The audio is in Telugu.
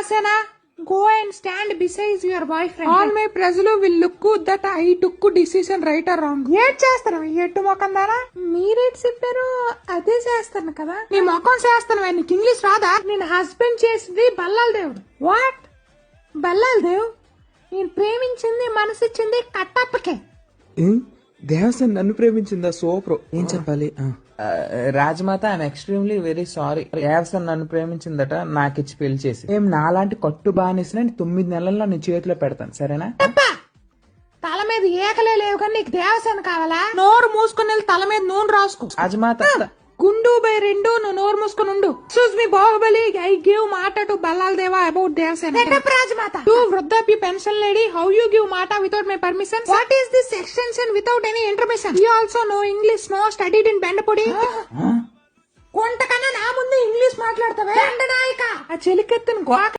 Devasena, go and stand beside your boyfriend. All my ప్రజలు will look that I took decision right or wrong. ఏడ్ చేస్తాను ఎట్టు మొఖం దానా? మీరేట్ చెప్పారు అదే చేస్తాను కదా. నీ మొఖం చేస్తాను, నీకు ఇంగ్లీష్ రాదా? నేను హస్బెండ్ చేసింది బల్లాల దేవుడు. వాట్? బల్లాల దేవ్? నేను ప్రేమించింది మనసిచ్చింది కట్టప్పకే. దేవసేన నన్ను ప్రేమించిందా? సూపర్. ఏం చెప్పాలి? Rajamata I'm extremely very sorry. Devasena నన్ను ప్రేమించిందట, నాకిచ్చి పెళ్లి చేసి. ఏం నాలాంటి కట్టు బానిసిన 9 నెలల్లో నీ చేతిలో పెడతాను, సరేనా? తల మీద ఏకలే లేవు కానీ నీకు దేవసేన కావాలా? నోరు మూసుకుని వెళ్ళి తల మీద నూనె రాసుకో. రాజమాత గుండు బై 2 నువ్వు నోరు మూసుకుని ఉండు. Excuse me Baahubali, I give మాట to Ballala Deva about Devasena. Rajamata, you వృద్ధాప్య pension lady, how you give మాట without my permission? What is this extension without any intermission? You also no English, no studied in బెండపొడి. కొంటకన్నా నా ముందు ఇంగ్లీష్ మాట్లాడతావే నాయక. ఆ చెలికెత్తును గోక